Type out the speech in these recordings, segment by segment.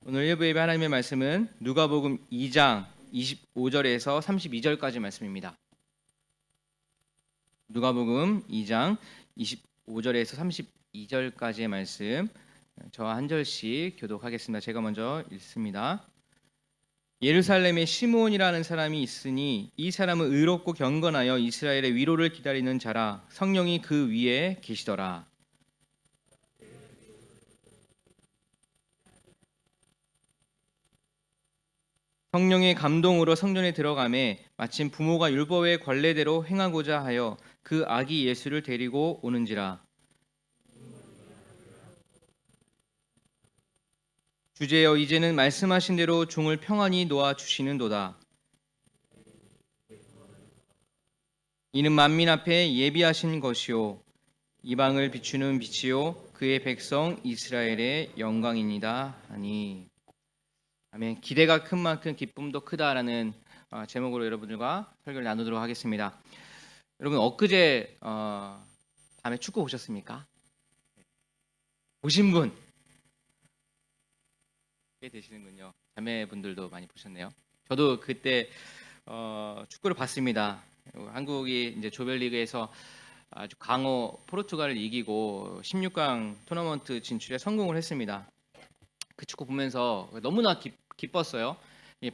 오늘 1부 예배 하나님의 말씀은 누가복음 2장 25절에서 32절까지 말씀입니다. 누가복음 2장 25절에서 32절까지의 말씀, 저와 한 절씩 교독하겠습니다. 제가 먼저 읽습니다. 예루살렘에 시므온이라는 사람이 있으니 이 사람은 의롭고 경건하여 이스라엘의 위로를 기다리는 자라. 성령이 그 위에 계시더라. 성령의 감동으로 성전에 들어가매 마침 부모가 율법의 관례대로 행하고자 하여 그 아기 예수를 데리고 오는지라. 주제여, 이제는 말씀하신 대로 종을 평안히 놓아 주시는도다. 이는 만민 앞에 예비하신 것이요 이방을 비추는 빛이요 그의 백성 이스라엘의 영광이니이다 하니. 아멘. 기대가 큰 만큼 기쁨도 크다라는 제목으로 여러분들과 설교를 나누도록 하겠습니다. 여러분, 엊그제 밤에 축구 보셨습니까? 보신 분 꽤 되시는군요. 자매분들도 많이 보셨네요. 저도 그때 축구를 봤습니다. 한국이 이제 조별리그에서 아주 강호 포르투갈을 이기고 16강 토너먼트 진출에 성공을 했습니다. 그 축구 보면서 너무나 기뻤어요.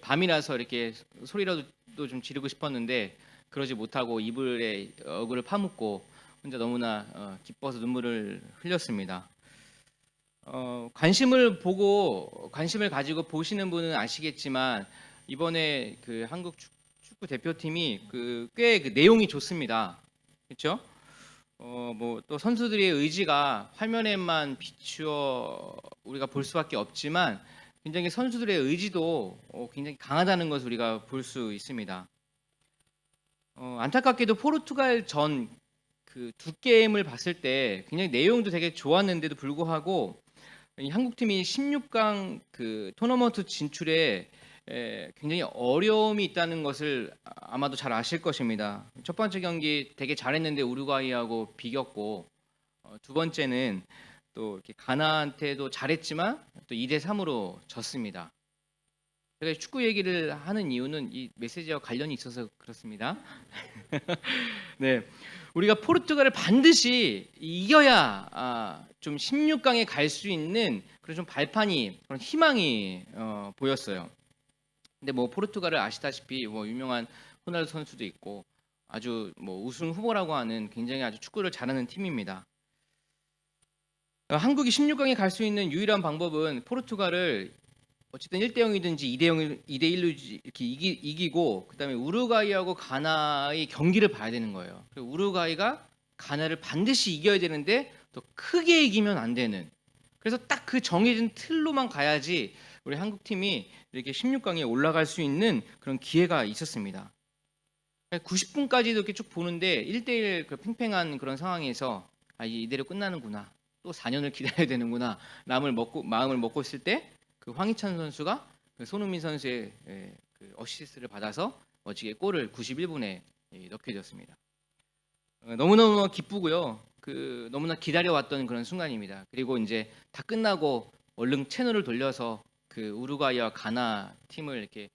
밤이라서 이렇게 소리라도 좀 지르고 싶었는데 그러지 못하고 이불에 얼굴을 파묻고 혼자 너무나 기뻐서 눈물을 흘렸습니다. 관심을 가지고 보시는 분은 아시겠지만 이번에 그 한국 축구 대표팀이 꽤 내용이 좋습니다. 그렇죠? 뭐 또 선수들의 의지가 화면에만 비추어 우리가 볼 수밖에 없지만 굉장히 선수들의 의지도 굉장히 강하다는 것을 우리가 볼 수 있습니다. 안타깝게도 포르투갈 전 그 두 게임을 봤을 때 굉장히 내용도 되게 좋았는데도 불구하고 이 한국팀이 16강 그 토너먼트 진출에 굉장히 어려움이 있다는 것을 아마도 잘 아실 것입니다. 첫 번째 경기 되게 잘했는데 우루과이하고 비겼고, 두 번째는 또 이렇게 가나한테도 잘했지만 또 2대3으로 졌습니다. 제가 축구 얘기를 하는 이유는 이 메시지와 관련이 있어서 그렇습니다. 네, 우리가 포르투갈을 반드시 이겨야 좀 16강에 갈 수 있는 그런 좀 발판이, 그런 희망이 보였어요. 근데 뭐 포르투갈을 아시다시피 뭐 유명한 호날두 선수도 있고 아주 뭐 우승 후보라고 하는 굉장히 아주 축구를 잘하는 팀입니다. 한국이 16강에 갈 수 있는 유일한 방법은 포르투갈을 어쨌든 1대0이든지 2대1로 이렇게 이기고 그다음에 우루과이하고 가나의 경기를 봐야 되는 거예요. 그리고 우루과이가 가나를 반드시 이겨야 되는데 더 크게 이기면 안 되는. 그래서 딱 그 정해진 틀로만 가야지 우리 한국 팀이 이렇게 16강에 올라갈 수 있는 그런 기회가 있었습니다. 90분까지도 이렇게 쭉 보는데 1대1 그 팽팽한 그런 상황에서 이대로 끝나는구나. 또 4년을 기다려야 되는구나. 마음을 먹고 있을 때 그 황희찬 선수가 그 손흥민 선수의 그 어시스트를 받아서 멋지게 골을 91분에 넣게 되었습니다. 너무너무 기쁘고요. 너무나 기다려왔던 그런 순간입니다. 그리고 이제 다 끝나고 얼른 채널을 돌려서 그 우루과이와 가나 팀을 이렇게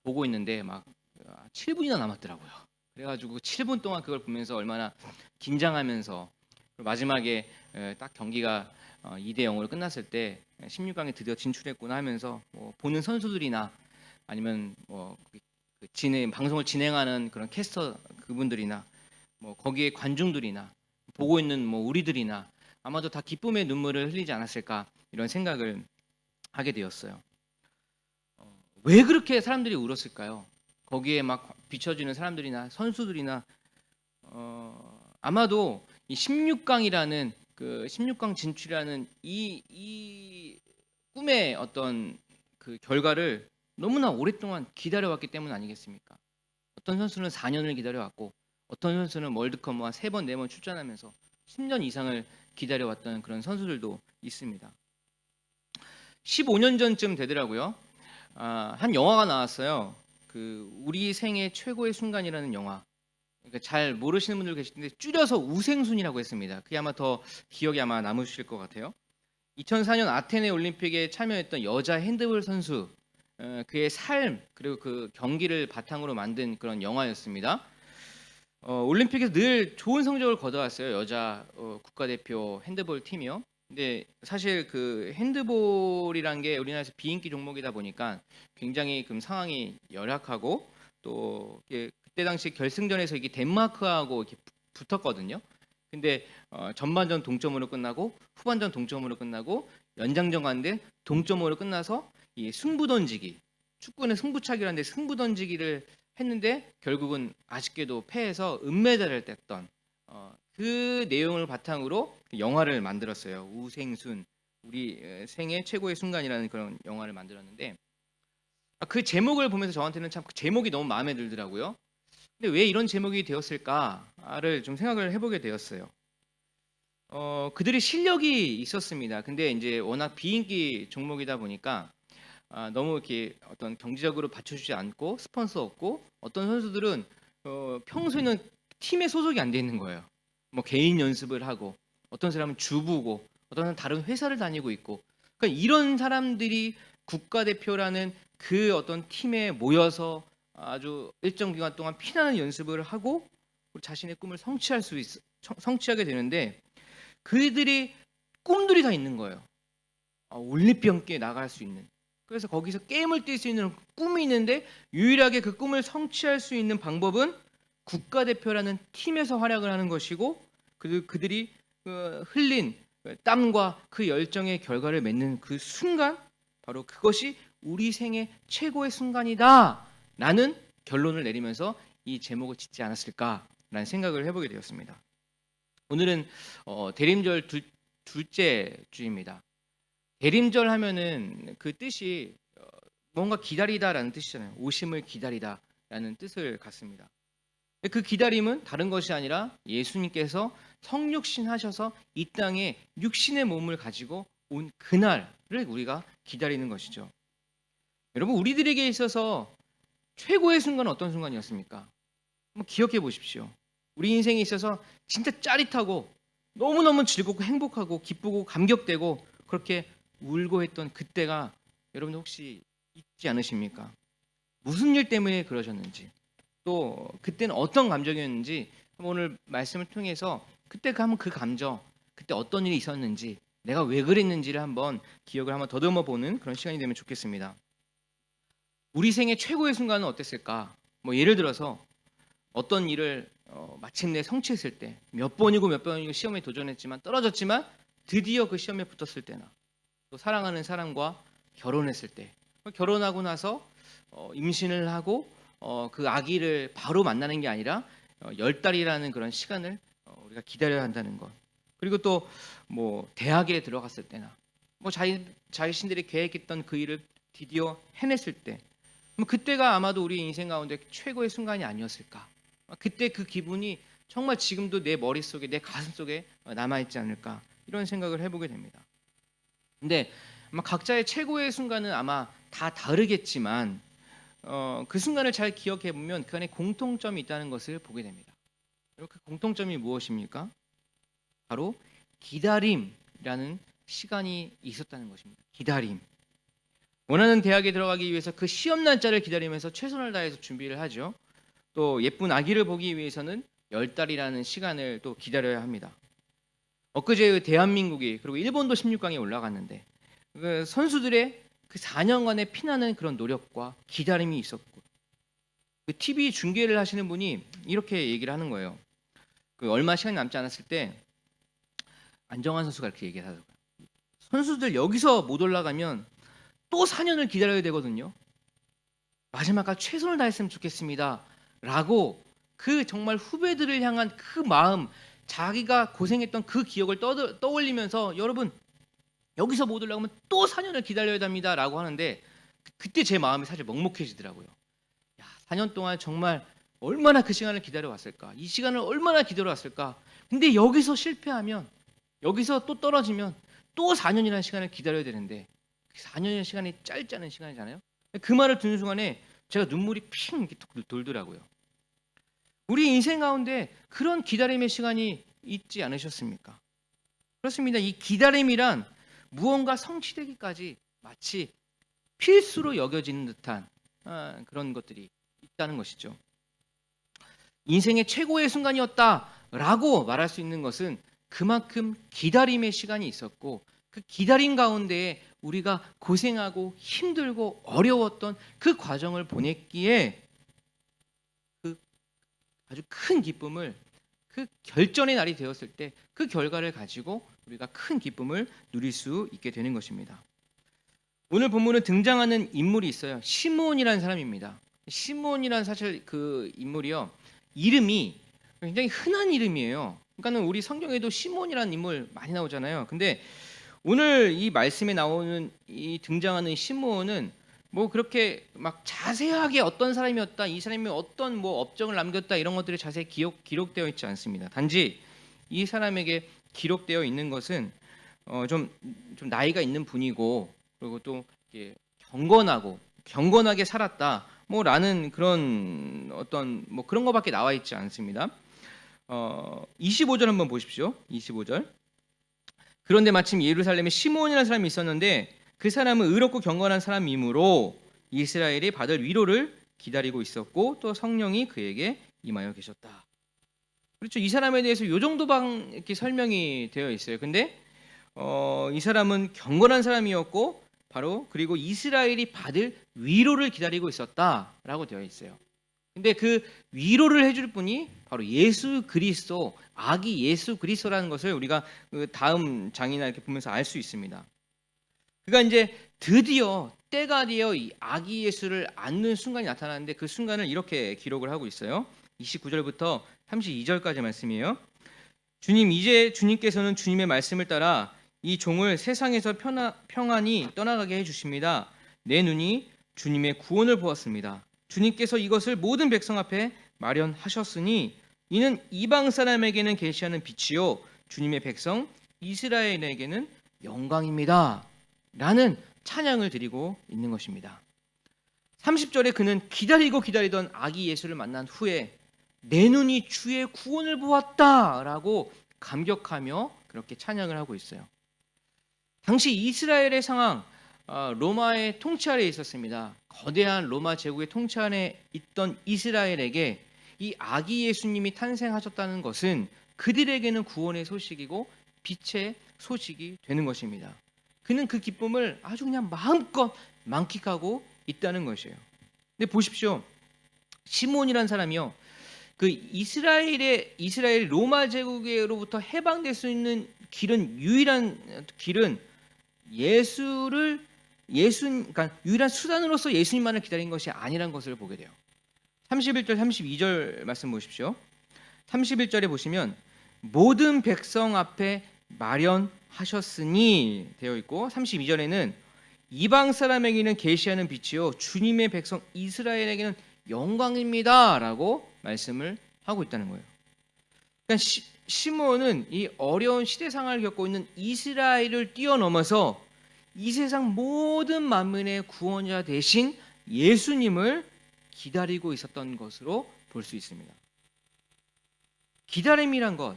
보고 있는데 막 7분이나 남았더라고요. 그래가지고 7분 동안 그걸 보면서 얼마나 긴장하면서 마지막에 딱 경기가 2대0으로 끝났을 때 16강에 드디어 진출했구나 하면서 뭐 보는 선수들이나 아니면 뭐 방송을 진행하는 그런 캐스터 그분들이나 뭐 거기에 관중들이나 보고 있는 뭐 우리들이나 아마도 다 기쁨의 눈물을 흘리지 않았을까 이런 생각을 하게 되었어요. 왜 그렇게 사람들이 울었을까요? 거기에 막 비춰지는 사람들이나 선수들이나 아마도 이 16강이라는 그 16강 진출이라는 이 꿈의 어떤 그 결과를 너무나 오랫동안 기다려왔기 때문 아니겠습니까? 어떤 선수는 4년을 기다려왔고 어떤 선수는 월드컵 뭐 3번, 4번 출전하면서 10년 이상을 기다려왔던 그런 선수들도 있습니다. 15년 전쯤 되더라고요. 한 영화가 나왔어요. 그 우리 생애 최고의 순간이라는 영화. 그러니까 잘 모르시는 분들 계실 텐데 줄여서 우생순이라고 했습니다. 그게 아마 더 기억이 아마 남으실 것 같아요. 2004년 아테네 올림픽에 참여했던 여자 핸드볼 선수 그의 삶 그리고 그 경기를 바탕으로 만든 그런 영화였습니다. 올림픽에서 늘 좋은 성적을 거둬왔어요. 여자 국가대표 핸드볼 팀이요. 근데 사실 그 핸드볼이란 게 우리나라에서 비인기 종목이다 보니까 굉장히 그 상황이 열악하고 또 이게 그때 당시 결승전에서 이게 덴마크하고 이렇게 붙었거든요. 근데 전반전 동점으로 끝나고 후반전 동점으로 끝나고 연장전 갔는데 동점으로 끝나서 이 승부 던지기 축구는 승부차기라는데 승부 던지기를 했는데 결국은 아쉽게도 패해서 은메달을 땄던 그 내용을 바탕으로 영화를 만들었어요. 우생순 우리 생애 최고의 순간이라는 그런 영화를 만들었는데 그 제목을 보면서 저한테는 참 그 제목이 너무 마음에 들더라고요. 근데 왜 이런 제목이 되었을까를 좀 생각을 해보게 되었어요. 그들이 실력이 있었습니다. 근데 이제 워낙 비인기 종목이다 보니까 너무 이렇게 어떤 경제적으로 받쳐주지 않고 스폰서 없고 어떤 선수들은 평소에는 팀에 소속이 안 돼 있는 거예요. 뭐 개인 연습을 하고 어떤 사람은 주부고 어떤 사람은 다른 회사를 다니고 있고 그러니까 이런 사람들이 국가대표라는 그 어떤 팀에 모여서 아주 일정 기간 동안 피나는 연습을 하고 자신의 꿈을 성취하게 되는데 그들이 꿈들이 다 있는 거예요. 올림픽에 나갈 수 있는. 그래서 거기서 게임을 뛸 수 있는 꿈이 있는데 유일하게 그 꿈을 성취할 수 있는 방법은 국가대표라는 팀에서 활약을 하는 것이고 그들이 흘린 땀과 그 열정의 결과를 맺는 그 순간 바로 그것이 우리 생애 최고의 순간이다 라는 결론을 내리면서 이 제목을 짓지 않았을까라는 생각을 해보게 되었습니다. 오늘은 대림절 둘째 주입니다. 대림절 하면은 그 뜻이 뭔가 기다리다라는 뜻이잖아요. 오심을 기다리다라는 뜻을 갖습니다. 그 기다림은 다른 것이 아니라 예수님께서 성육신 하셔서 이 땅에 육신의 몸을 가지고 온 그날을 우리가 기다리는 것이죠. 여러분 우리들에게 있어서 최고의 순간은 어떤 순간이었습니까? 한번 기억해 보십시오. 우리 인생에 있어서 진짜 짜릿하고 너무너무 즐겁고 행복하고 기쁘고 감격되고 그렇게 울고 했던 그때가 여러분 혹시 있지 않으십니까? 무슨 일 때문에 그러셨는지 또 그때는 어떤 감정이었는지 오늘 말씀을 통해서 그때 한번 그 감정 그때 어떤 일이 있었는지 내가 왜 그랬는지를 한번 기억을 한번 더듬어 보는 그런 시간이 되면 좋겠습니다. 우리 생애 최고의 순간은 어땠을까? 뭐 예를 들어서 어떤 일을 마침내 성취했을 때 몇 번이고 시험에 도전했지만 떨어졌지만 드디어 그 시험에 붙었을 때나 또 사랑하는 사람과 결혼했을 때 결혼하고 나서 임신을 하고 그 아기를 바로 만나는 게 아니라 10달이라는 그런 시간을 우리가 기다려야 한다는 것 그리고 또 뭐 대학에 들어갔을 때나 뭐 자신들이 계획했던 그 일을 드디어 해냈을 때 그때가 아마도 우리 인생 가운데 최고의 순간이 아니었을까 그때 그 기분이 정말 지금도 내 머릿속에 내 가슴속에 남아있지 않을까 이런 생각을 해보게 됩니다. 근데 아마 각자의 최고의 순간은 아마 다 다르겠지만 그 순간을 잘 기억해 보면 그 안에 공통점이 있다는 것을 보게 됩니다. 그 공통점이 무엇입니까? 바로 기다림이라는 시간이 있었다는 것입니다. 기다림. 원하는 대학에 들어가기 위해서 그 시험 날짜를 기다리면서 최선을 다해서 준비를 하죠. 또 예쁜 아기를 보기 위해서는 10달이라는 시간을 또 기다려야 합니다. 엊그제 대한민국이 그리고 일본도 16강에 올라갔는데 그 선수들의 그 4년간의 피나는 그런 노력과 기다림이 있었고 그 TV 중계를 하시는 분이 이렇게 얘기를 하는 거예요. 그 얼마 시간이 남지 않았을 때 안정환 선수가 이렇게 얘기를 하더라고요. 선수들 여기서 못 올라가면 또 4년을 기다려야 되거든요. 마지막까지 최선을 다했으면 좋겠습니다. 라고 그 정말 후배들을 향한 그 마음 자기가 고생했던 그 기억을 떠올리면서 여러분 여기서 못 올라가면 또 4년을 기다려야 됩니다. 라고 하는데 그때 제 마음이 사실 먹먹해지더라고요. 4년 동안 정말 얼마나 그 시간을 기다려왔을까. 이 시간을 얼마나 기다려왔을까. 근데 여기서 실패하면 여기서 또 떨어지면 또 4년이라는 시간을 기다려야 되는데 4년이라는 시간이 짧지 않은 시간이잖아요. 그 말을 듣는 순간에 제가 눈물이 핑 이렇게 돌더라고요. 우리 인생 가운데 그런 기다림의 시간이 있지 않으셨습니까? 그렇습니다. 이 기다림이란 무언가 성취되기까지 마치 필수로 여겨지는 듯한 그런 것들이 있다는 것이죠. 인생의 최고의 순간이었다라고 말할 수 있는 것은 그만큼 기다림의 시간이 있었고, 그 기다림 가운데에 우리가 고생하고 힘들고 어려웠던 그 과정을 보냈기에 그 아주 큰 기쁨을, 그 결전의 날이 되었을 때 그 결과를 가지고 우리가 큰 기쁨을 누릴 수 있게 되는 것입니다. 오늘 본문은 등장하는 인물이 있어요. 시므온이라는 사람입니다. 시므온이라는 사실 그 인물이요, 이름이 굉장히 흔한 이름이에요. 그러니까는 우리 성경에도 시므온이라는 인물 많이 나오잖아요. 근데 오늘 이 말씀에 나오는 이 등장하는 시므온은 뭐 그렇게 막 자세하게 어떤 사람이었다, 이 사람이 어떤 뭐 업적을 남겼다, 이런 것들이 자세히 기록되어 있지 않습니다. 단지 이 사람에게 기록되어 있는 것은 좀 나이가 있는 분이고, 그리고 또 이렇게 경건하게 살았다, 뭐라는 그런 어떤 뭐 그런 거밖에 나와 있지 않습니다. 25절 한번 보십시오. 25절. 그런데 마침 예루살렘에 시므온이라는 사람이 있었는데 그 사람은 의롭고 경건한 사람이므로 이스라엘이 받을 위로를 기다리고 있었고 또 성령이 그에게 임하여 계셨다. 그렇죠. 이 사람에 대해서 요 정도만 이렇게 설명이 되어 있어요. 근데 이 사람은 경건한 사람이었고 바로 그리고 이스라엘이 받을 위로를 기다리고 있었다라고 되어 있어요. 근데 그 위로를 해줄 분이 바로 예수 그리스도, 아기 예수 그리스도라는 것을 우리가 그 다음 장이나 이렇게 보면서 알 수 있습니다. 그가 이제 드디어 때가 되어 이 아기 예수를 안는 순간이 나타나는데 그 순간을 이렇게 기록을 하고 있어요. 29절부터 32절까지 말씀이에요. 주님, 이제 주님께서는 주님의 말씀을 따라 이 종을 세상에서 평안히 떠나가게 해주십니다. 내 눈이 주님의 구원을 보았습니다. 주님께서 이것을 모든 백성 앞에 마련하셨으니 이는 이방 사람에게는 계시하는 빛이요 주님의 백성 이스라엘에게는 영광입니다. 라는 찬양을 드리고 있는 것입니다. 30절에 그는 기다리던 아기 예수를 만난 후에 내 눈이 주의 구원을 보았다라고 감격하며 그렇게 찬양을 하고 있어요. 당시 이스라엘의 상황, 로마의 통치 아래에 있었습니다. 거대한 로마 제국의 통치 아래에 있던 이스라엘에게 이 아기 예수님이 탄생하셨다는 것은 그들에게는 구원의 소식이고 빛의 소식이 되는 것입니다. 그는 그 기쁨을 아주 그냥 마음껏 만끽하고 있다는 것이에요. 근데 보십시오. 시므온이라는 사람이요, 그 이스라엘 로마 제국으로부터 해방될 수 있는 유일한 길은 그러니까 유일한 수단으로서 예수님만을 기다린 것이 아니란 것을 보게 돼요. 31절 32절 말씀 보십시오. 31절에 보시면 모든 백성 앞에 마련하셨으니 되어 있고 32절에는 이방 사람에게는 계시하는 빛이요 주님의 백성 이스라엘에게는 영광입니다라고 말씀을 하고 있다는 거예요. 그러니까 시므온은 이 어려운 시대 상황을 겪고 있는 이스라엘을 뛰어넘어서 이 세상 모든 만민의 구원자 되신 예수님을 기다리고 있었던 것으로 볼 수 있습니다. 기다림이란 것,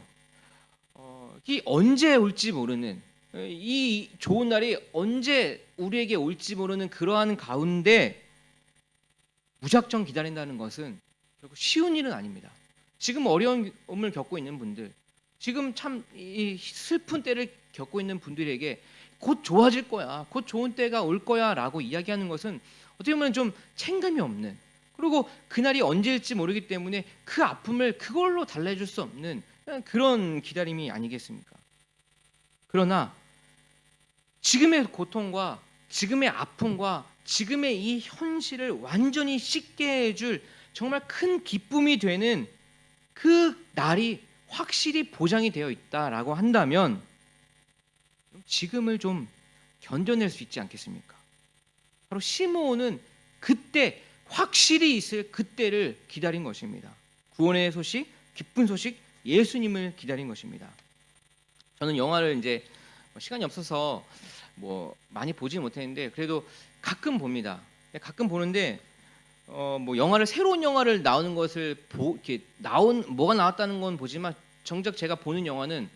이 언제 올지 모르는, 이 좋은 날이 언제 우리에게 올지 모르는 그러한 가운데 무작정 기다린다는 것은 결국 쉬운 일은 아닙니다. 지금 어려움을 겪고 있는 분들, 지금 참 이 슬픈 때를 겪고 있는 분들에게 곧 좋아질 거야, 곧 좋은 때가 올 거야 라고 이야기하는 것은 어떻게 보면 좀 책임감이 없는, 그리고 그날이 언제일지 모르기 때문에 그 아픔을 그걸로 달래줄 수 없는 그런 기다림이 아니겠습니까? 그러나 지금의 고통과 지금의 아픔과 지금의 이 현실을 완전히 씻게 해줄 정말 큰 기쁨이 되는 그 날이 확실히 보장이 되어 있다라고 한다면 지금을 좀 견뎌낼 수 있지 않겠습니까? 바로 시므온은 그때 확실히 있을 그때를 기다린 것입니다. 구원의 소식, 기쁜 소식, 예수님을 기다린 것입니다. 저는 영화를 이제 시간이 없어서 뭐 많이 보지 못했는데 그래도 가끔 봅니다. 가끔 보는데 뭐 새로운 영화를 나오는 것을 이렇게 뭐가 나왔다는 건 보지만 정작 제가 보는 영화는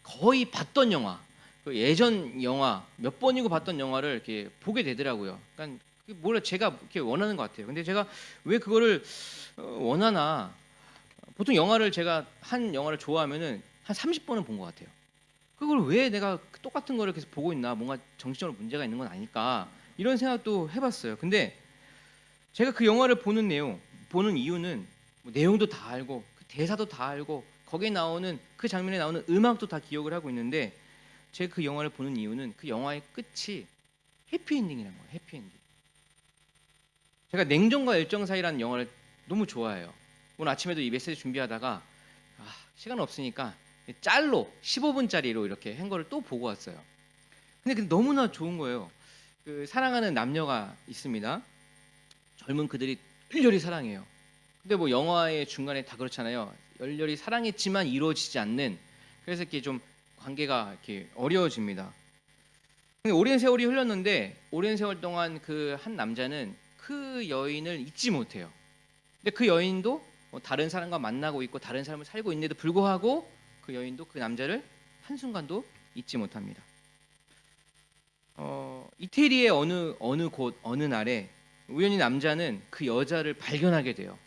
거의 봤던 영화, 그 예전 영화 몇 번이고 봤던 영화를 이렇게 보게 되더라고요. 그러니까 몰라 제가 이렇게 원하는 것 같아요. 근데 제가 왜 그거를 원하나? 보통 영화를 제가 한 영화를 좋아하면은 한 30번은 본 것 같아요. 그걸 왜 내가 똑같은 거를 계속 보고 있나? 뭔가 정신적으로 문제가 있는 건 아닐까? 이런 생각도 해봤어요. 근데 제가 그 영화를 보는 이유는 뭐 내용도 다 알고 그 대사도 다 알고 거기에 나오는 그 장면에 나오는 음악도 다 기억을 하고 있는데 제가 그 영화를 보는 이유는 그 영화의 끝이 해피엔딩이라는 거예요. 해피엔딩. 제가 냉정과 열정 사이라는 영화를 너무 좋아해요. 오늘 아침에도 이 메시지 준비하다가 시간 없으니까 짤로 15분짜리로 이렇게 한 거를 또 보고 왔어요. 근데 너무나 좋은 거예요. 그 사랑하는 남녀가 있습니다. 젊은 그들이 열렬히 사랑해요. 근데 뭐 영화의 중간에 다 그렇잖아요. 열렬히 사랑했지만 이루어지지 않는, 그래서 이렇게 좀 관계가 이렇게 어려워집니다. 근데 오랜 세월이 흘렀는데 오랜 세월 동안 그 한 남자는 그 여인을 잊지 못해요. 근데 그 여인도 뭐 다른 사람과 만나고 있고 다른 삶을 살고 있는데도 불구하고 그 여인도 그 남자를 한순간도 잊지 못합니다. 이태리의 어느 곳 어느 날에 우연히 남자는 그 여자를 발견하게 돼요.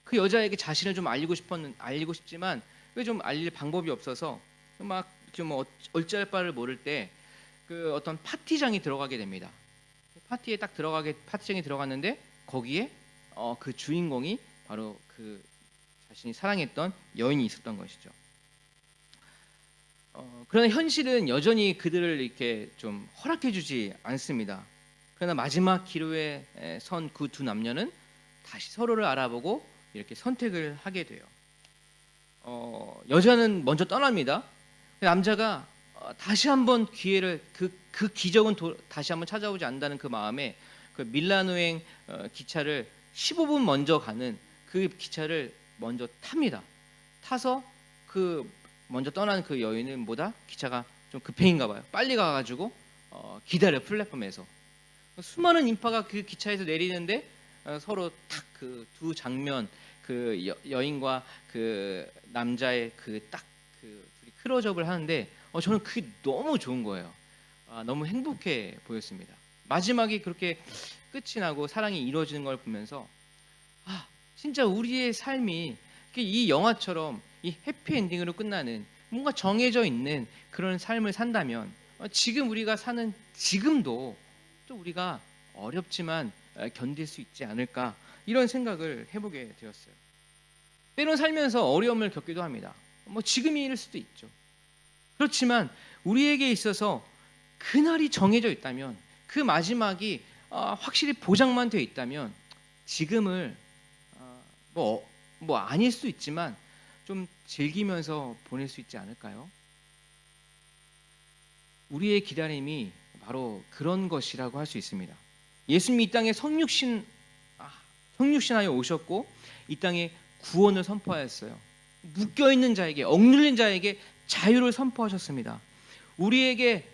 그 여자에게 자신을 좀 알리고 싶지만 왜 좀 알릴 방법이 없어서 막 좀 어찌할 바를 모를 때 그 어떤 파티장이 들어가게 됩니다. 파티장에 들어갔는데 거기에 그 주인공이 바로 그 자신이 사랑했던 여인이 있었던 것이죠. 그러나 현실은 여전히 그들을 이렇게 좀 허락해주지 않습니다. 그러나 마지막 기로에 선 그 두 남녀는 다시 서로를 알아보고 이렇게 선택을 하게 돼요. 여자는 먼저 떠납니다. 남자가 다시 한번 기회를 그 기적은 다시 한번 찾아오지 않는다는 그 마음에 그 밀라노행 기차를 15분 먼저 가는 그 기차를 먼저 탑니다. 타서 그 먼저 떠나는 그 여인은 기차가 좀 급행인가 봐요. 빨리 가가지고 기다려 플랫폼에서. 수많은 인파가 그 기차에서 내리는데 서로 딱 그 두 장면, 그 여인과 그 남자의 그 둘이 클로즈업을 하는데 저는 그게 너무 좋은 거예요. 너무 행복해 보였습니다. 마지막에 그렇게 끝이 나고 사랑이 이루어지는 걸 보면서 진짜 우리의 삶이 이 영화처럼 이 해피엔딩으로 끝나는 뭔가 정해져 있는 그런 삶을 산다면 지금 우리가 사는 지금도 또 우리가 어렵지만 견딜 수 있지 않을까, 이런 생각을 해보게 되었어요. 때론 살면서 어려움을 겪기도 합니다. 뭐 지금이 이럴 수도 있죠. 그렇지만 우리에게 있어서 그날이 정해져 있다면, 그 마지막이 확실히 보장만 되어 있다면 지금을 뭐 아닐 수 있지만 좀 즐기면서 보낼 수 있지 않을까요? 우리의 기다림이 바로 그런 것이라고 할 수 있습니다. 예수님이 이 땅에 성육신하여 오셨고 이 땅에 구원을 선포하였어요. 묶여있는 자에게, 억눌린 자에게 자유를 선포하셨습니다. 우리에게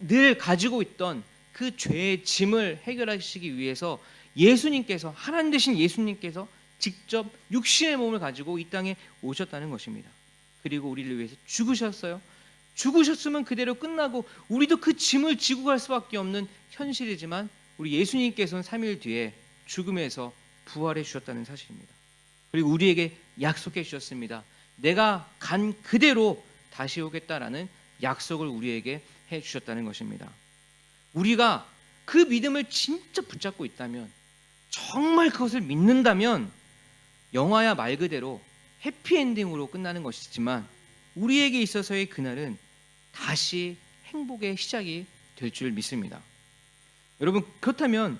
늘 가지고 있던 그 죄의 짐을 해결하시기 위해서 예수님께서, 하나님 되신 예수님께서 직접 육신의 몸을 가지고 이 땅에 오셨다는 것입니다. 그리고 우리를 위해서 죽으셨어요. 죽으셨으면 그대로 끝나고 우리도 그 짐을 지고 갈 수밖에 없는 현실이지만 우리 예수님께서는 3일 뒤에 죽음에서 부활해 주셨다는 사실입니다. 그리고 우리에게 약속해 주셨습니다. 내가 간 그대로 다시 오겠다라는 약속을 우리에게 해 주셨다는 것입니다. 우리가 그 믿음을 진짜 붙잡고 있다면, 정말 그것을 믿는다면 영화야 말 그대로 해피엔딩으로 끝나는 것이지만 우리에게 있어서의 그날은 다시 행복의 시작이 될 줄 믿습니다. 여러분, 그렇다면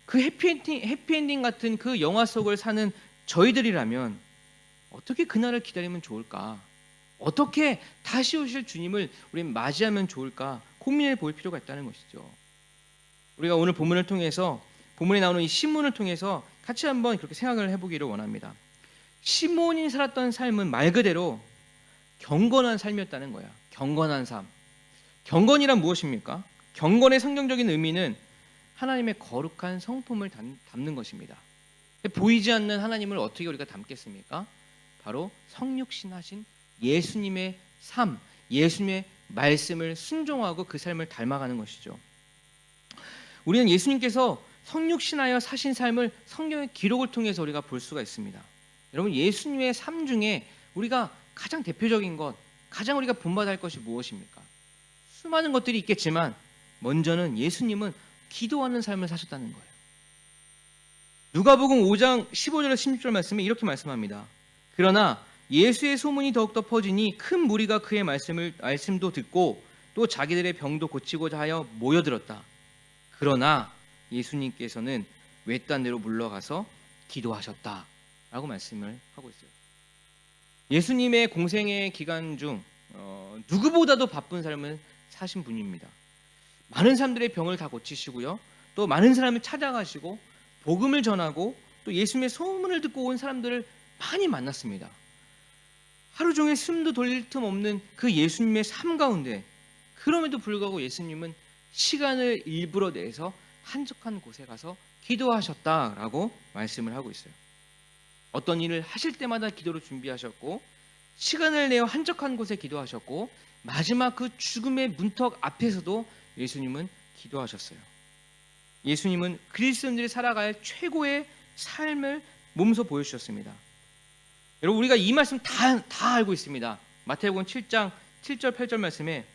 그 해피엔딩 같은 그 영화 속을 사는 저희들이라면 어떻게 그날을 기다리면 좋을까? 어떻게 다시 오실 주님을 우리는 맞이하면 좋을까? 고민해 볼 필요가 있다는 것이죠. 우리가 오늘 본문에 나오는 이 신문을 통해서 같이 한번 그렇게 생각을 해보기를 원합니다. 시몬이 살았던 삶은 말 그대로 경건한 삶이었다는 거야. 경건한 삶. 경건이란 무엇입니까? 경건의 성경적인 의미는 하나님의 거룩한 성품을 담는 것입니다. 보이지 않는 하나님을 어떻게 우리가 담겠습니까? 바로 성육신하신 예수님의 삶, 예수님의 말씀을 순종하고 그 삶을 닮아가는 것이죠. 우리는 예수님께서 성육신하여 사신 삶을 성경의 기록을 통해서 우리가 볼 수가 있습니다. 여러분, 예수님의 삶 중에 우리가 가장 대표적인 것, 가장 우리가 본받아야 할 것이 무엇입니까? 수많은 것들이 있겠지만 먼저는 예수님은 기도하는 삶을 사셨다는 거예요. 누가복음 5장 15절에서 16절 말씀에 이렇게 말씀합니다. 그러나 예수의 소문이 더욱더 퍼지니 큰 무리가 그의 말씀도 듣고 또 자기들의 병도 고치고자 하여 모여들었다. 그러나 예수님께서는 외딴 데로 물러가서 기도하셨다라고 말씀을 하고 있어요. 예수님의 공생의 기간 중 누구보다도 바쁜 삶을 사신 분입니다. 많은 사람들의 병을 다 고치시고요, 또 많은 사람을 찾아가시고 복음을 전하고 또 예수님의 소문을 듣고 온 사람들을 많이 만났습니다. 하루 종일 숨도 돌릴 틈 없는 그 예수님의 삶 가운데 그럼에도 불구하고 예수님은 시간을 일부러 내서 한적한 곳에 가서 기도하셨다라고 말씀을 하고 있어요. 어떤 일을 하실 때마다 기도를 준비하셨고 시간을 내어 한적한 곳에 기도하셨고 마지막 그 죽음의 문턱 앞에서도 예수님은 기도하셨어요. 예수님은 그리스도인들이 살아갈 최고의 삶을 몸소 보여주셨습니다. 여러분, 우리가 이 말씀 다 알고 있습니다. 마태복음 7장 7절 8절 말씀에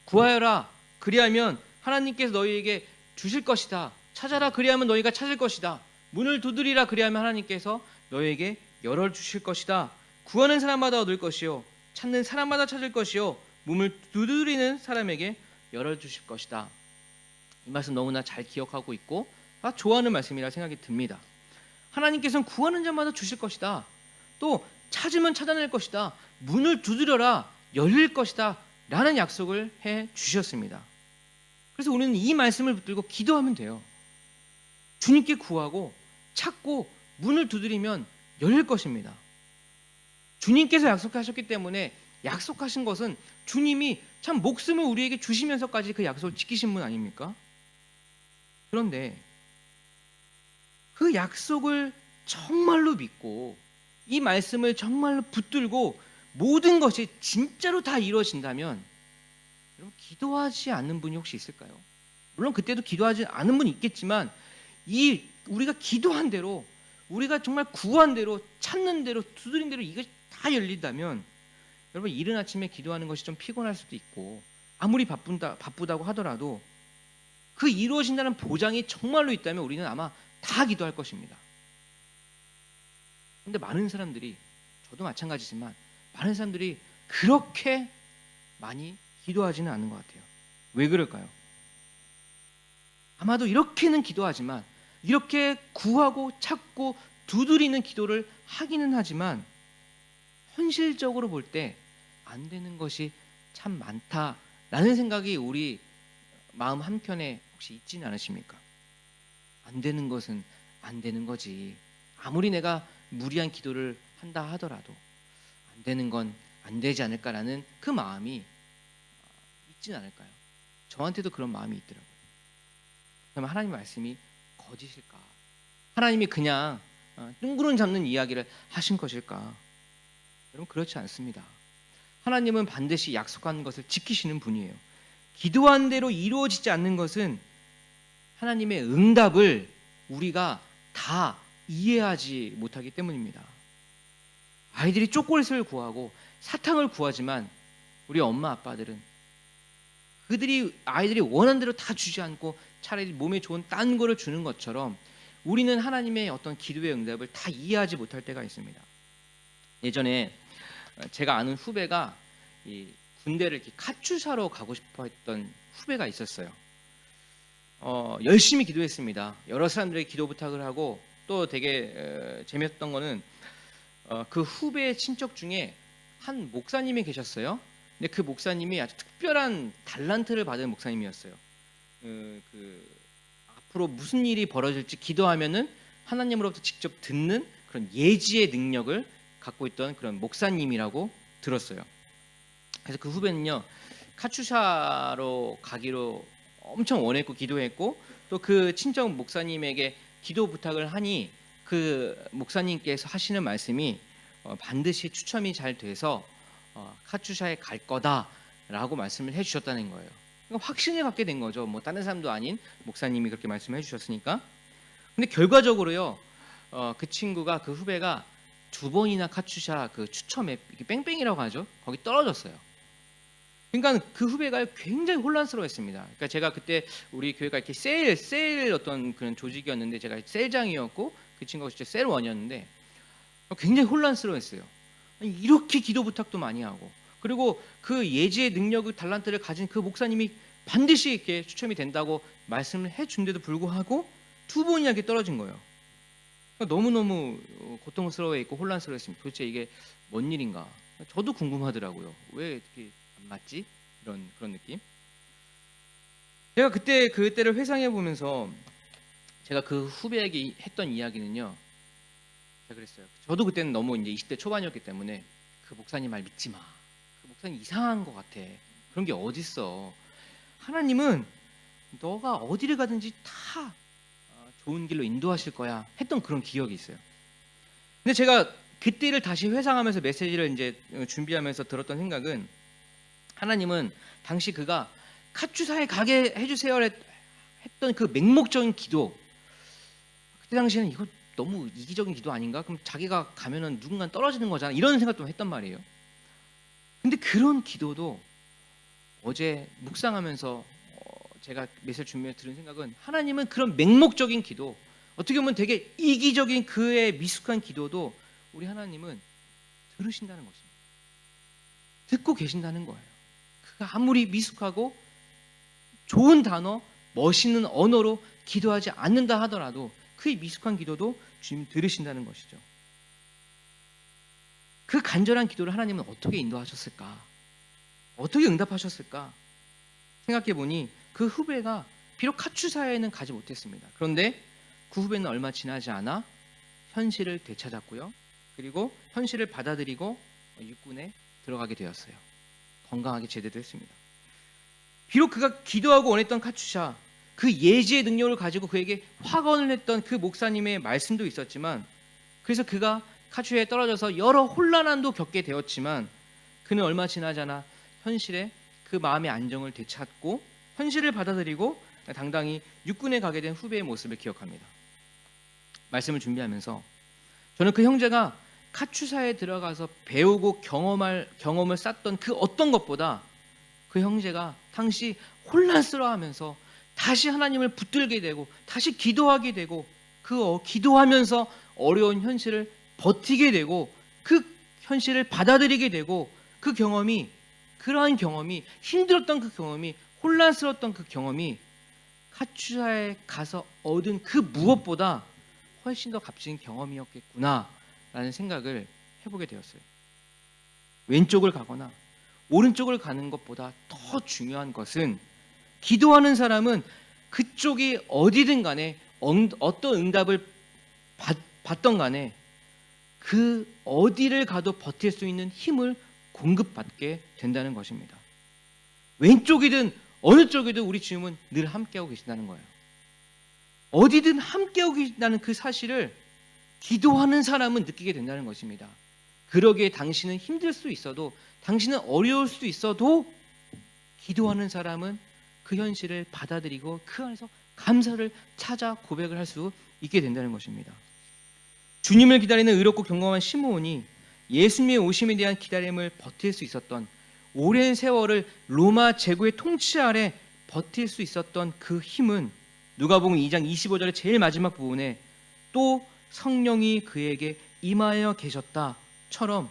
구하여라 그리하면 하나님께서 너희에게 주실 것이다. 찾아라 그리하면 너희가 찾을 것이다. 문을 두드리라 그리하면 하나님께서 너희에게 열어주실 것이다. 구하는 사람마다 얻을 것이요 찾는 사람마다 찾을 것이요 문을 두드리는 사람에게 열어주실 것이다. 이 말씀 너무나 잘 기억하고 있고 좋아하는 말씀이라 생각이 듭니다. 하나님께서는 구하는 자마다 주실 것이다. 또 찾으면 찾아낼 것이다. 문을 두드려라 열릴 것이다 라는 약속을 해 주셨습니다. 그래서 우리는 이 말씀을 붙들고 기도하면 돼요. 주님께 구하고 찾고 문을 두드리면 열릴 것입니다. 주님께서 약속하셨기 때문에 약속하신 것은 주님이 참 목숨을 우리에게 주시면서까지 그 약속을 지키신 분 아닙니까? 그런데 그 약속을 정말로 믿고 이 말씀을 정말로 붙들고 모든 것이 진짜로 다 이루어진다면 여러분, 기도하지 않는 분이 혹시 있을까요? 물론 그때도 기도하지 않은 분이 있겠지만 이 우리가 기도한 대로 우리가 정말 구한 대로 찾는 대로 두드린 대로 이것이 다 열린다면 여러분, 이른 아침에 기도하는 것이 좀 피곤할 수도 있고 아무리 바쁘다고 하더라도 그 이루어진다는 보장이 정말로 있다면 우리는 아마 다 기도할 것입니다. 그런데 많은 사람들이, 저도 마찬가지지만 많은 사람들이 그렇게 많이 기도하지는 않는 것 같아요. 왜 그럴까요? 아마도 이렇게는 기도하지만 이렇게 구하고 찾고 두드리는 기도를 하기는 하지만 현실적으로 볼 때 안 되는 것이 참 많다라는 생각이 우리 마음 한켠에 혹시 있지는 않으십니까? 안 되는 것은 안 되는 거지. 아무리 내가 무리한 기도를 한다 하더라도 안 되는 건 안 되지 않을까라는 그 마음이 있지는 않을까요? 저한테도 그런 마음이 있더라고요. 그러면 하나님 말씀이 거짓일까? 하나님이 그냥 뜬구름 잡는 이야기를 하신 것일까? 여러분, 그렇지 않습니다. 하나님은 반드시 약속한 것을 지키시는 분이에요. 기도한 대로 이루어지지 않는 것은 하나님의 응답을 우리가 다 이해하지 못하기 때문입니다. 아이들이 초콜릿을 구하고 사탕을 구하지만 우리 엄마 아빠들은 아이들이 원하는 대로 다 주지 않고 차라리 몸에 좋은 딴 거를 주는 것처럼 우리는 하나님의 어떤 기도의 응답을 다 이해하지 못할 때가 있습니다. 예전에 제가 아는 후배가 이 군대를 이렇게 카투사로 가고 싶어 했던 후배가 있었어요. 열심히 기도했습니다. 여러 사람들에게 기도 부탁을 하고 또 되게 재미있었던 거는 그 후배의 친척 중에 한 목사님이 계셨어요. 근데 그 목사님이 아주 특별한 달란트를 받은 목사님이었어요. 앞으로 무슨 일이 벌어질지 기도하면은 하나님으로부터 직접 듣는 그런 예지의 능력을 갖고 있던 그런 목사님이라고 들었어요. 그래서 그 후배는요, 카투사로 가기로 엄청 원했고 기도했고 또 그 친척 목사님에게 기도 부탁을 하니 그 목사님께서 하시는 말씀이 반드시 추첨이 잘 돼서 카투사에 갈 거다라는 라고 말씀을 해주셨다는 거예요. 그러니까 확신을 갖게 된 거죠. 뭐 다른 사람도 아닌 목사님이 그렇게 말씀해 주셨으니까. 근데 결과적으로요, 그 친구가, 그 후배가 2번이나 카츄샤 그 추첨에, 이렇게 뺑뺑이라고 하죠, 거기 떨어졌어요. 그러니까 그 후배가 굉장히 혼란스러워했습니다. 그러니까 제가 그때 우리 교회가 이렇게 세일 어떤 그런 조직이었는데, 제가 셀장이었고 그 친구가 진짜 셀원이었는데 굉장히 혼란스러워했어요. 아니, 이렇게 기도 부탁도 많이 하고, 그리고 그 예지의 능력을, 달란트를 가진 그 목사님이 반드시 이렇게 추첨이 된다고 말씀을 해준데도 불구하고 2번이나 이렇게 떨어진 거예요. 그러니까 너무너무 고통스러워했고 혼란스러웠습니다. 도대체 이게 뭔 일인가? 저도 궁금하더라고요. 왜 이렇게 안 맞지? 그런 느낌. 제가 그때를 회상해 보면서 제가 그 후배에게 했던 이야기는요, 제가 그랬어요. 저도 그때는 너무 이제 20대 초반이었기 때문에 그 목사님 말 믿지 마. 그 목사님 이상한 것 같아. 그런 게 어딨어. 하나님은 너가 어디를 가든지 다 좋은 길로 인도하실 거야 했던 그런 기억이 있어요. 근데 제가 그때를 다시 회상하면서 메시지를 이제 준비하면서 들었던 생각은, 하나님은 당시 그가 카츄사에 가게 해주세요 했던 그 맹목적인 기도, 그때 당시에는 이거 너무 이기적인 기도 아닌가? 그럼 자기가 가면은 누군가 떨어지는 거잖아, 이런 생각도 했단 말이에요. 근데 그런 기도도 어제 묵상하면서 제가 메시지 준비해 들은 생각은, 하나님은 그런 맹목적인 기도, 어떻게 보면 되게 이기적인 그의 미숙한 기도도 우리 하나님은 들으신다는 것입니다. 듣고 계신다는 거예요. 그가 아무리 미숙하고 좋은 단어, 멋있는 언어로 기도하지 않는다 하더라도 그의 미숙한 기도도 주님 들으신다는 것이죠. 그 간절한 기도를 하나님은 어떻게 인도하셨을까? 어떻게 응답하셨을까? 생각해 보니 그 후배가 비록 카츄사에는 가지 못했습니다. 그런데 그 후배는 얼마 지나지 않아 현실을 되찾았고요. 그리고 현실을 받아들이고 육군에 들어가게 되었어요. 건강하게 제대도 했습니다. 비록 그가 기도하고 원했던 카츄샤, 그 예지의 능력을 가지고 그에게 확언을 했던 그 목사님의 말씀도 있었지만, 그래서 그가 카츄샤에 떨어져서 여러 혼란함도 겪게 되었지만, 그는 얼마 지나지 않아 현실에 그 마음의 안정을 되찾고 현실을 받아들이고 당당히 육군에 가게 된 후배의 모습을 기억합니다. 말씀을 준비하면서 저는 그 형제가 카츄사에 들어가서 배우고 경험을 쌓던 그 어떤 것보다, 그 형제가 당시 혼란스러워하면서 다시 하나님을 붙들게 되고 다시 기도하게 되고 기도하면서 어려운 현실을 버티게 되고 그 현실을 받아들이게 되고, 그러한 경험이, 힘들었던 그 경험이, 혼란스러웠던 그 경험이 카츄사에 가서 얻은 그 무엇보다 훨씬 더 값진 경험이었겠구나라는 생각을 해보게 되었어요. 왼쪽을 가거나 오른쪽을 가는 것보다 더 중요한 것은, 기도하는 사람은 그쪽이 어디든 간에 어떤 응답을 받던 간에 그 어디를 가도 버틸 수 있는 힘을 공급받게 된다는 것입니다. 왼쪽이든 어느 쪽이든 우리 주님은 늘 함께하고 계신다는 거예요. 어디든 함께하고 계신다는 그 사실을 기도하는 사람은 느끼게 된다는 것입니다. 그러기에 당신은 힘들 수 있어도, 당신은 어려울 수 있어도 기도하는 사람은 그 현실을 받아들이고 그 안에서 감사를 찾아 고백을 할 수 있게 된다는 것입니다. 주님을 기다리는 의롭고 경건한 시므온이 예수님의 오심에 대한 기다림을 버틸 수 있었던, 오랜 세월을 로마 제국의 통치 아래 버틸 수 있었던 그 힘은 누가복음 2장 25절의 제일 마지막 부분에 또 성령이 그에게 임하여 계셨다처럼,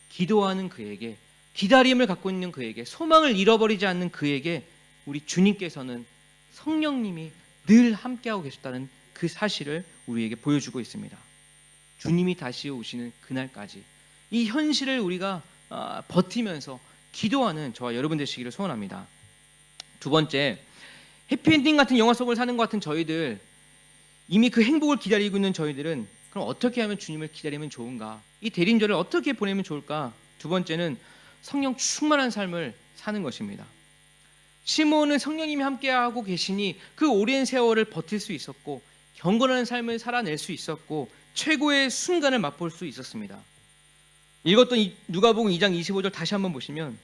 기도하는 그에게, 기다림을 갖고 있는 그에게, 소망을 잃어버리지 않는 그에게 우리 주님께서는 성령님이 늘 함께하고 계셨다는 그 사실을 우리에게 보여주고 있습니다. 주님이 다시 오시는 그날까지 이 현실을 우리가 버티면서 기도하는 저와 여러분 되시기를 소원합니다. 두 번째, 해피엔딩 같은 영화 속을 사는 것 같은 저희들, 이미 그 행복을 기다리고 있는 저희들은 그럼 어떻게 하면 주님을 기다리면 좋은가? 이 대림절을 어떻게 보내면 좋을까? 두 번째는 성령 충만한 삶을 사는 것입니다. 시므온은 성령님이 함께하고 계시니 그 오랜 세월을 버틸 수 있었고 경건한 삶을 살아낼 수 있었고 최고의 순간을 맛볼 수 있었습니다. 읽었던 누가복음 2장 25절 다시 한번 보시면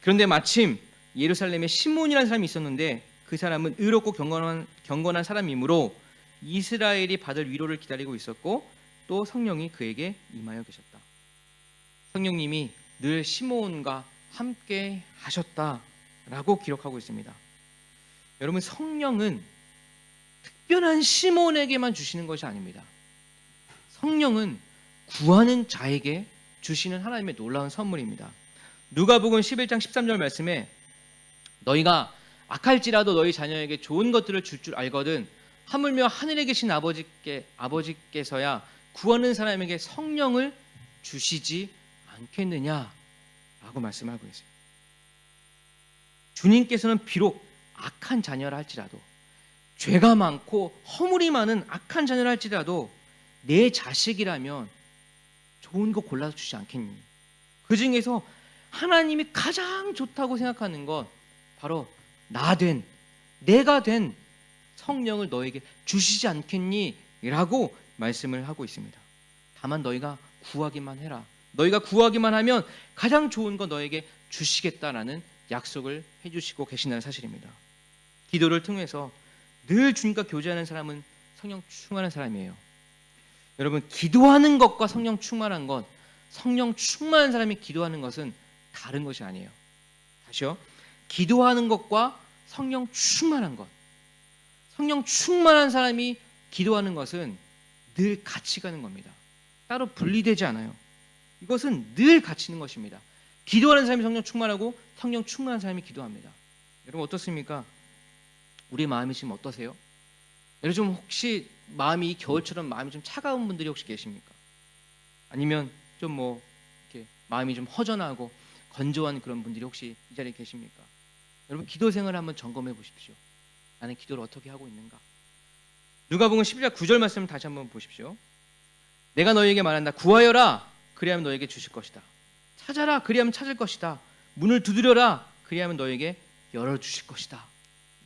그런데 마침 예루살렘에 시몬이라는 사람이 있었는데 그 사람은 의롭고 경건한 사람이므로 이스라엘이 받을 위로를 기다리고 있었고 또 성령이 그에게 임하여 계셨다. 성령님이 늘 시몬과 함께 하셨다라고 기록하고 있습니다. 여러분, 성령은 특별한 시몬에게만 주시는 것이 아닙니다. 성령은 구하는 자에게 주시는 하나님의 놀라운 선물입니다. 누가복음 11장 13절 말씀에 너희가 악할지라도 너희 자녀에게 좋은 것들을 줄 줄 알거든 하물며 하늘에 계신 아버지께서야 구하는 사람에게 성령을 주시지 않겠느냐라고 말씀하고 있어요. 주님께서는 비록 악한 자녀라 할지라도, 죄가 많고 허물이 많은 악한 자녀라 할지라도 내 자식이라면 좋은 거 골라서 주지 않겠니? 그 중에서 하나님이 가장 좋다고 생각하는 건 바로 내가 된 성령을 너에게 주시지 않겠니? 라고 말씀을 하고 있습니다. 다만 너희가 구하기만 해라. 너희가 구하기만 하면 가장 좋은 거 너에게 주시겠다라는 약속을 해주시고 계신다는 사실입니다. 기도를 통해서 늘 주님과 교제하는 사람은 성령 충만한 사람이에요. 여러분, 기도하는 것과 성령 충만한 것, 성령 충만한 사람이 기도하는 것은 다른 것이 아니에요. 다시요. 기도하는 것과 성령 충만한 것, 성령 충만한 사람이 기도하는 것은 늘 같이 가는 겁니다. 따로 분리되지 않아요. 이것은 늘 같이 있는 것입니다. 기도하는 사람이 성령 충만하고 성령 충만한 사람이 기도합니다. 여러분, 어떻습니까? 우리 마음이 지금 어떠세요? 여러분, 좀 혹시 마음이 겨울처럼 마음이 좀 차가운 분들이 혹시 계십니까? 아니면 좀 이렇게 마음이 좀 허전하고 건조한 그런 분들이 혹시 이 자리에 계십니까? 여러분, 기도 생활을 한번 점검해 보십시오. 나는 기도를 어떻게 하고 있는가? 누가복음 11장 9절 말씀을 다시 한번 보십시오. 내가 너희에게 말한다. 구하여라. 그리하면 너에게 주실 것이다. 찾아라. 그리하면 찾을 것이다. 문을 두드려라. 그리하면 너에게 열어주실 것이다.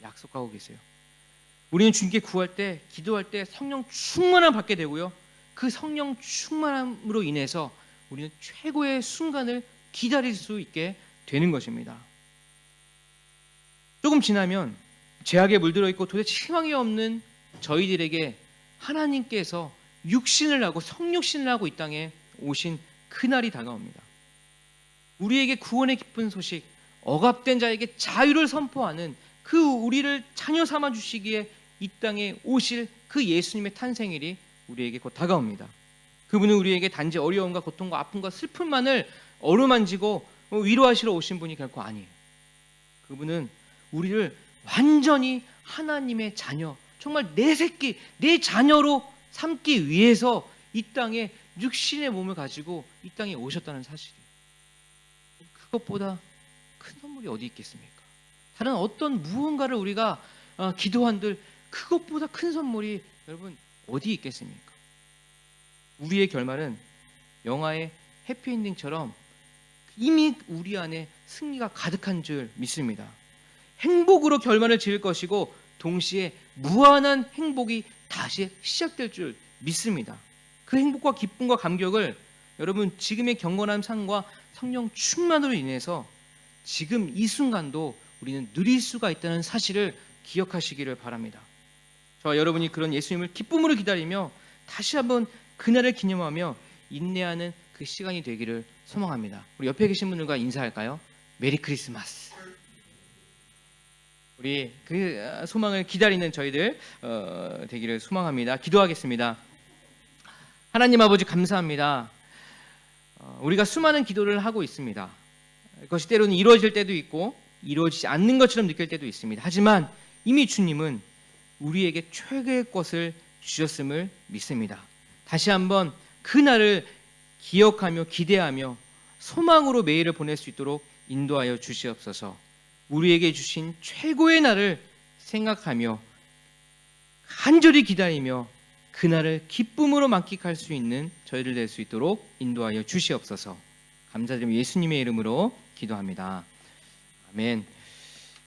약속하고 계세요. 우리는 주님께 구할 때, 기도할 때 성령 충만함 받게 되고요. 그 성령 충만함으로 인해서 우리는 최고의 순간을 기다릴 수 있게 되는 것입니다. 조금 지나면 죄악에 물들어 있고 도대체 희망이 없는 저희들에게 하나님께서 육신을 하고 성육신을 하고 이 땅에 오신 그날이 다가옵니다. 우리에게 구원의 기쁜 소식, 억압된 자에게 자유를 선포하는 그 우리를 자녀 삼아 주시기에 이 땅에 오실 그 예수님의 탄생일이 우리에게 곧 다가옵니다. 그분은 우리에게 단지 어려움과 고통과 아픔과 슬픔만을 어루만지고 위로하시러 오신 분이 결코 아니에요. 그분은 우리를 완전히 하나님의 자녀, 정말 내 새끼, 내 자녀로 삼기 위해서 이 땅에 육신의 몸을 가지고 이 땅에 오셨다는 사실이에요. 그것보다 큰 선물이 어디 있겠습니까? 다른 어떤 무언가를 우리가 기도한들 그것보다 큰 선물이 여러분 어디 있겠습니까? 우리의 결말은 영화의 해피엔딩처럼 이미 우리 안에 승리가 가득한 줄 믿습니다. 행복으로 결말을 지을 것이고 동시에 무한한 행복이 다시 시작될 줄 믿습니다. 그 행복과 기쁨과 감격을 여러분 지금의 경건한 삶과 성령 충만으로 인해서 지금 이 순간도 우리는 누릴 수가 있다는 사실을 기억하시기를 바랍니다. 저와 여러분이 그런 예수님을 기쁨으로 기다리며 다시 한번 그날을 기념하며 인내하는 그 시간이 되기를 소망합니다. 우리 옆에 계신 분들과 인사할까요? 메리 크리스마스. 우리 그 소망을 기다리는 저희들 되기를 소망합니다. 기도하겠습니다. 하나님 아버지 감사합니다. 우리가 수많은 기도를 하고 있습니다. 그것이 때로는 이루어질 때도 있고 이루어지지 않는 것처럼 느낄 때도 있습니다. 하지만 이미 주님은 우리에게 최고의 것을 주셨음을 믿습니다. 다시 한번 그날을 기억하며 기대하며 소망으로 매일을 보낼 수 있도록 인도하여 주시옵소서. 우리에게 주신 최고의 날을 생각하며 간절히 기다리며 그날을 기쁨으로 만끽할 수 있는 저희를 될 수 있도록 인도하여 주시옵소서. 감사드리며 예수님의 이름으로 기도합니다. 아멘.